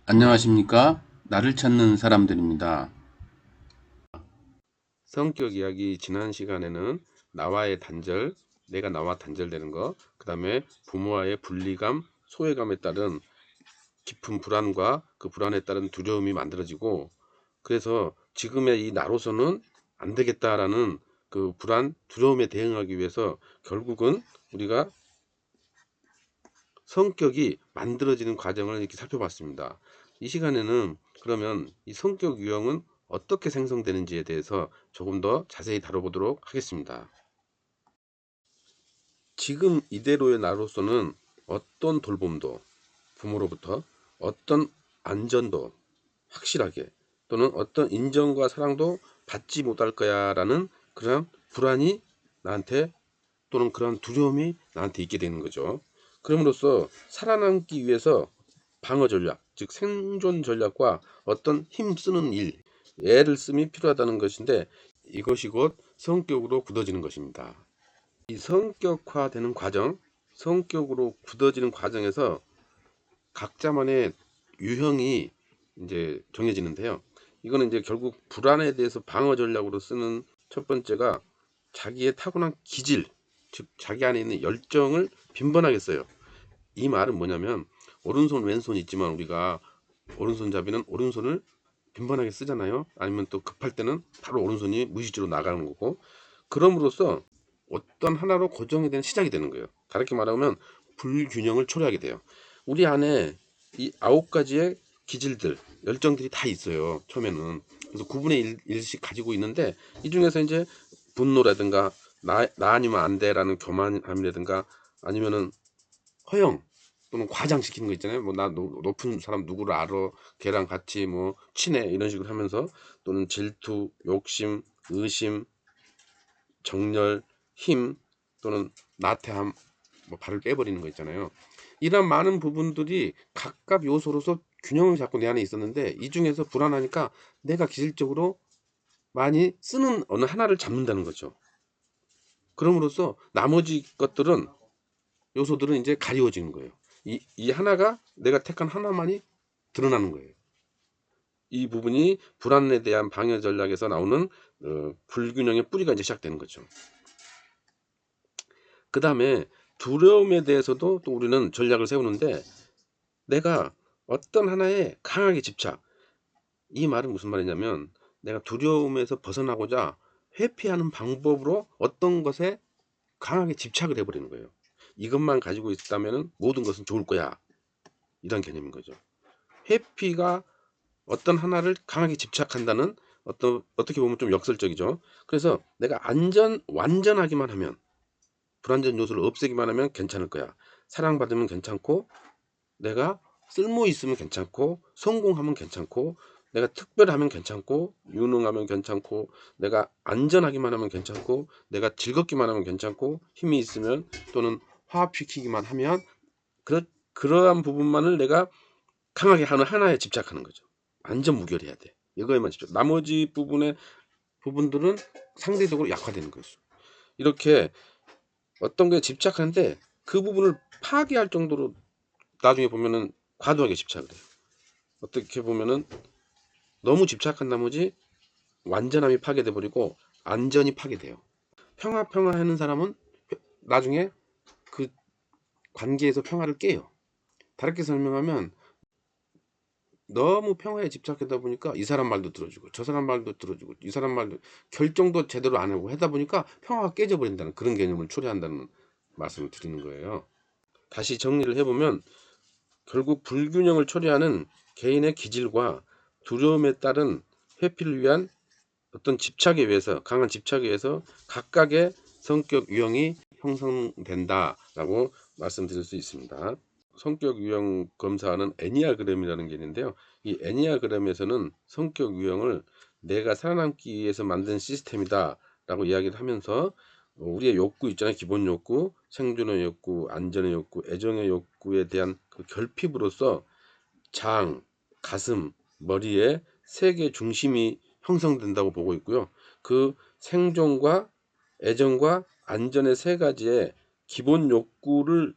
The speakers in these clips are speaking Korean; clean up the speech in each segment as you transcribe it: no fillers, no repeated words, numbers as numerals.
안녕하십니까? 나를 찾는 사람들입니다. 성격 이야기 지난 시간에는 나와의 단절, 내가 나와 단절되는 거, 그 다음에 부모와의 분리감, 소외감에 따른 깊은 불안과 그 불안에 따른 두려움이 만들어지고, 그래서 지금의 이 나로서는 안 되겠다라는 그 불안, 두려움에 대응하기 위해서 결국은 우리가 성격이 만들어지는 과정을 이렇게 살펴봤습니다. 이 시간에는 그러면 이 성격 유형은 어떻게 생성되는지에 대해서 조금 더 자세히 다뤄보도록 하겠습니다. 지금 이대로의 나로서는 어떤 돌봄도 부모로부터 어떤 안전도 확실하게 또는 어떤 인정과 사랑도 받지 못할 거야 라는 그런 불안이 나한테 또는 그런 두려움이 나한테 있게 되는 거죠. 그럼으로써 살아남기 위해서 방어 전략, 즉 생존 전략과 어떤 힘쓰는 일, 애를 씀이 필요하다는 것인데 이것이 곧 성격으로 굳어지는 것입니다. 이 성격화되는 과정, 성격으로 굳어지는 과정에서 각자만의 유형이 이제 정해지는데요. 이거는 이제 결국 불안에 대해서 방어 전략으로 쓰는 첫 번째가 자기의 타고난 기질, 즉 자기 안에 있는 열정을 빈번하게 써요. 이 말은 뭐냐면 오른손 왼손 있지만 우리가 오른손잡이는 오른손을 빈번하게 쓰잖아요. 아니면 또 급할 때는 바로 오른손이 무의식적으로 나가는 거고, 그럼으로써 어떤 하나로 고정이 되는 시작이 되는 거예요. 다르게 말하면 불균형을 초래하게 돼요. 우리 안에 이 9가지의 기질들, 열정들이 다 있어요. 처음에는. 그래서 9분의 1씩 가지고 있는데 이 중에서 이제 분노라든가 나 아니면 안 돼라는 교만함이라든가 아니면은 허영 또는 과장시키는 거 있잖아요. 뭐 나 높은 사람 누구를 알아, 걔랑 같이 뭐 친해 이런 식으로 하면서, 또는 질투, 욕심, 의심, 정열, 힘 또는 나태함, 뭐 발을 빼버리는 거 있잖아요. 이런 많은 부분들이 각각 요소로서 균형을 잡고 내 안에 있었는데 이 중에서 불안하니까 내가 기질적으로 많이 쓰는 어느 하나를 잡는다는 거죠. 그럼으로써 나머지 것들은 요소들은 이제 가리워지는 거예요. 이 하나가 내가 택한 하나만이 드러나는 거예요. 이 부분이 불안에 대한 방어 전략에서 나오는 불균형의 뿌리가 이제 시작되는 거죠. 그 다음에 두려움에 대해서도 또 우리는 전략을 세우는데 내가 어떤 하나에 강하게 집착. 이 말은 무슨 말이냐면 내가 두려움에서 벗어나고자 회피하는 방법으로 어떤 것에 강하게 집착을 해버리는 거예요. 이것만 가지고 있다면 모든 것은 좋을 거야. 이런 개념인 거죠. 회피가 어떤 하나를 강하게 집착한다는 어떻게 보면 좀 역설적이죠. 그래서 내가 완전하기만 하면, 불완전 요소를 없애기만 하면 괜찮을 거야. 사랑받으면 괜찮고, 내가 쓸모 있으면 괜찮고, 성공하면 괜찮고, 내가 특별하면 괜찮고, 유능하면 괜찮고, 내가 안전하기만 하면 괜찮고, 내가 즐겁기만 하면 괜찮고, 힘이 있으면 또는 화합시키기만 하면 그러한 부분만을 내가 강하게 하는 하나에 집착하는 거죠. 완전 무결해야 돼. 이거에만 집착. 나머지 부분들은 상대적으로 약화되는 거죠. 이렇게 어떤 거에 집착하는데 그 부분을 파괴할 정도로 나중에 보면은 과도하게 집착을 해요. 어떻게 보면은 너무 집착한 나머지 완전함이 파괴돼 버리고 안전이 파괴돼요. 평화 하는 사람은 나중에 그 관계에서 평화를 깨요. 다르게 설명하면 너무 평화에 집착하다 보니까 이 사람 말도 들어주고 저 사람 말도 들어주고 이 사람 말도 결정도 제대로 안 하고 하다 보니까 평화가 깨져버린다는 그런 개념을 초래한다는 말씀을 드리는 거예요. 다시 정리를 해보면 결국 불균형을 초래하는 개인의 기질과 두려움에 따른 회피를 위한 어떤 집착에 의해서, 강한 집착에 의해서 각각의 성격 유형이 형성된다라고 말씀드릴 수 있습니다. 성격 유형 검사하는 애니아그램이라는 게 있는데요. 이 애니아그램에서는 성격 유형을 내가 살아남기 위해서 만든 시스템이다라고 이야기를 하면서 우리의 욕구 있잖아요. 기본 욕구, 생존의 욕구, 안전의 욕구, 애정의 욕구에 대한 그 결핍으로서 장, 가슴, 머리에 세 개 중심이 형성된다고 보고 있고요. 그 생존과 애정과 안전의 세 가지의 기본 욕구를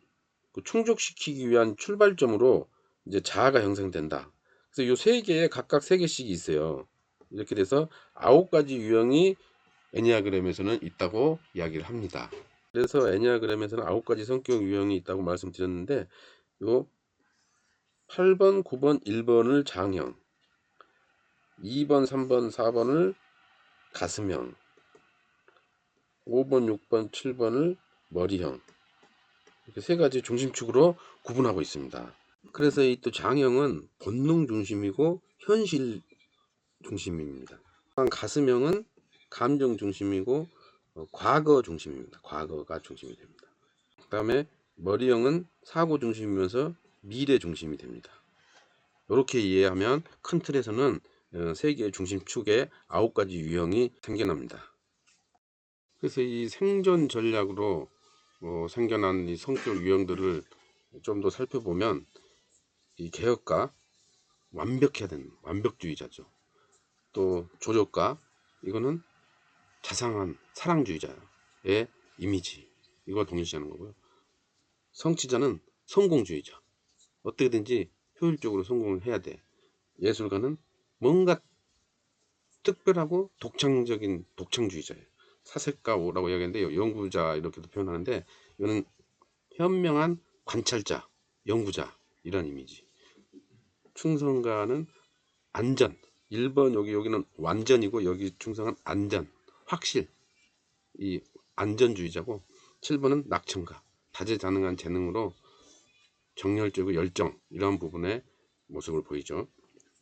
충족시키기 위한 출발점으로 이제 자아가 형성된다. 그래서 이 세 개에 각각 세 개씩 있어요. 이렇게 돼서 9가지 유형이 애니아그램에서는 있다고 이야기를 합니다. 그래서 애니아그램에서는 9가지 성격 유형이 있다고 말씀드렸는데, 요 8번, 9번, 1번을 장형, 2번, 3번, 4번을 가슴형, 5번, 6번, 7번을 머리형, 이렇게 세 가지 중심축으로 구분하고 있습니다. 그래서 이 또 장형은 본능 중심이고 현실 중심입니다. 가슴형은 감정 중심이고 과거 중심입니다. 과거가 중심이 됩니다. 그 다음에 머리형은 사고 중심이면서 미래 중심이 됩니다. 이렇게 이해하면 큰 틀에서는 세 개의 중심축에 9가지 유형이 생겨납니다. 그래서 이 생존 전략으로 생겨난 이 성격 유형들을 좀 더 살펴보면, 이 개혁가, 완벽해야 되는 완벽주의자죠. 또 조력가, 이거는 자상한 사랑주의자의 이미지, 이걸 동일시하는 거고요. 성취자는 성공주의자, 어떻게든지 효율적으로 성공을 해야 돼. 예술가는 뭔가 특별하고 독창적인 독창주의자예요. 사색가라고 이야기하는데 연구자 이렇게도 표현하는데, 이거는 현명한 관찰자, 연구자, 이런 이미지. 충성가는 안전, 1번 여기는 완전이고 여기 충성은 안전, 확실, 이 안전주의자고, 7번은 낙천가, 다재다능한 재능으로 정열적이고 열정, 이런 부분의 모습을 보이죠.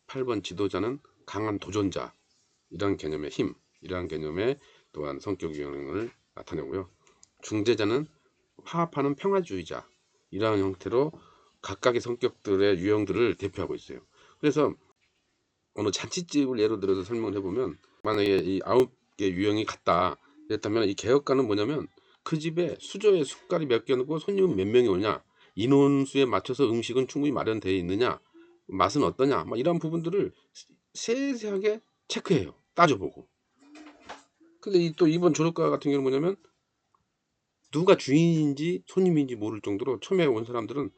8번 지도자는 강한 도전자, 이런 개념의 힘, 이러한 개념의 또한 성격 유형을 나타내고요. 중재자는 화합하는 평화주의자, 이러한 형태로 각각의 성격들의 유형들을 대표하고 있어요. 그래서 어느 잔치집을 예로 들어서 설명을 해보면, 만약에 이 9개 유형이 같다 그랬다면, 이 개혁가는 뭐냐면 그 집에 수저에 숟갈이 몇 개 넣고 손님은 몇 명이 오냐, 인원수에 맞춰서 음식은 충분히 마련되어 있느냐, 맛은 어떠냐, 막 이런 부분들을 세세하게 체크해요. 따져보고. 근데 또 이번 조력가 같은 경우는 뭐냐면, 누가 주인인지 손님인지 모를 정도로 처음에 온 사람들은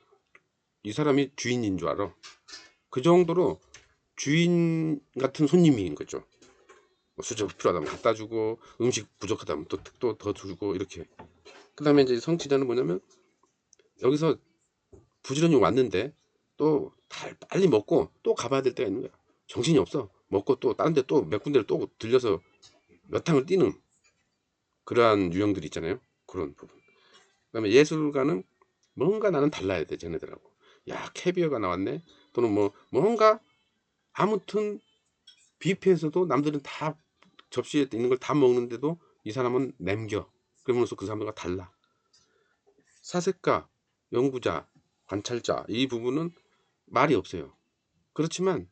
이 사람이 주인인 줄 알아. 그 정도로 주인 같은 손님인 거죠. 수저가 필요하다면 갖다 주고, 음식 부족하다면 또 더 주고, 이렇게. 그 다음에 이제 성취자는 뭐냐면, 여기서 부지런히 왔는데 또 빨리 먹고 또 가봐야 될 때가 있는 거야. 정신이 없어. 먹고 또 다른 데 또 몇 군데를 또 들려서 몇 탕을 뛰는 그러한 유형들이 있잖아요. 그런 부분. 그 다음에 예술가는 뭔가 나는 달라야 돼, 쟤네들하고. 야, 캐비어가 나왔네. 또는 뭔가, 아무튼 뷔페에서도 남들은 다 접시에 있는 걸 다 먹는데도 이 사람은 남겨. 그러면서 그 사람들과 달라. 사색가, 연구자, 관찰자, 이 부분은 말이 없어요. 그렇지만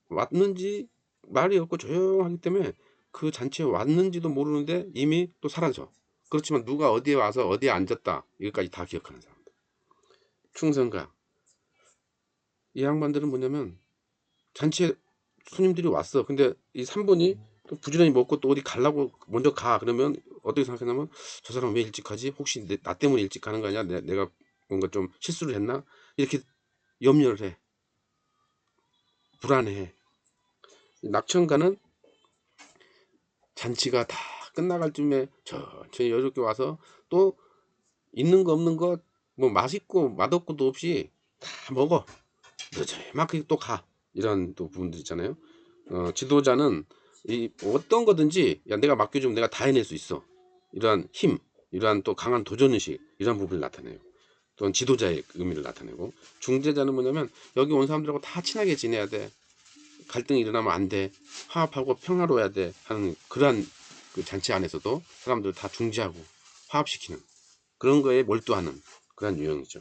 왔는지 말이 없고 조용하기 때문에 그 잔치에 왔는지도 모르는데 이미 또 사라져. 그렇지만 누가 어디에 와서 어디에 앉았다, 이것까지 다 기억하는 사람들. 충성가, 이 양반들은 뭐냐면, 잔치에 손님들이 왔어. 근데 이 3번이 또 부지런히 먹고 또 어디 가려고 먼저 가. 그러면 어떻게 생각하냐면, 저 사람 왜 일찍 가지? 혹시 나 때문에 일찍 가는 거 아니야? 내가 뭔가 좀 실수를 했나? 이렇게 염려를 해. 불안해. 낙천가는 잔치가 다 끝나갈 쯤에 천천히 여유롭게 와서 또 있는 거 없는 거, 뭐 맛있고 맛없고도 없이 다 먹어. 늦지막하게 또 가. 이런 또 부분들 있잖아요. 지도자는 이 어떤 거든지, 야, 내가 맡겨주면 내가 다 해낼 수 있어, 이러한 힘, 이러한 또 강한 도전의식, 이런 부분을 나타내요. 또는 지도자의 의미를 나타내고, 중재자는 뭐냐면, 여기 온 사람들하고 다 친하게 지내야 돼, 갈등이 일어나면 안 돼, 화합하고 평화로워야 돼 하는 그러한 그 잔치 안에서도 사람들 다 중재하고 화합시키는 그런 거에 몰두하는 그런 유형이죠.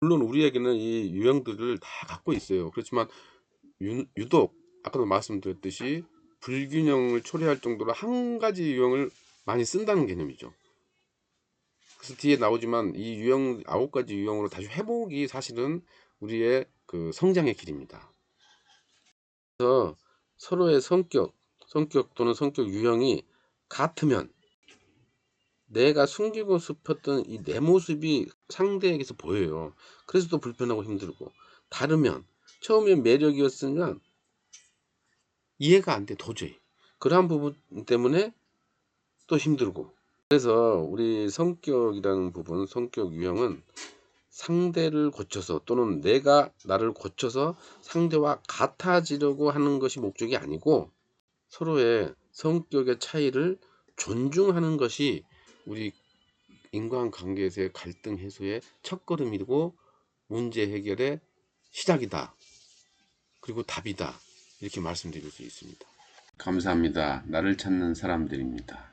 물론 우리에게는 이 유형들을 다 갖고 있어요. 그렇지만 유독 아까도 말씀드렸듯이 불균형을 초래할 정도로 한 가지 유형을 많이 쓴다는 개념이죠. 그래서 뒤에 나오지만 이 유형 9가지 유형으로 다시 회복이 사실은 우리의 그 성장의 길입니다. 그래서 서로의 성격 또는 성격 유형이 같으면, 내가 숨기고 싶었던 이 내 모습이 상대에게서 보여요. 그래서 또 불편하고 힘들고, 다르면 처음엔 매력이었으면 이해가 안 돼, 도저히. 그러한 부분 때문에 또 힘들고. 그래서 우리 성격이라는 부분, 성격 유형은 상대를 고쳐서 또는 내가 나를 고쳐서 상대와 같아지려고 하는 것이 목적이 아니고 서로의 성격의 차이를 존중하는 것이 우리 인간관계에서의 갈등 해소의 첫걸음이고 문제 해결의 시작이다. 그리고 답이다. 이렇게 말씀드릴 수 있습니다. 감사합니다. 나를 찾는 사람들입니다.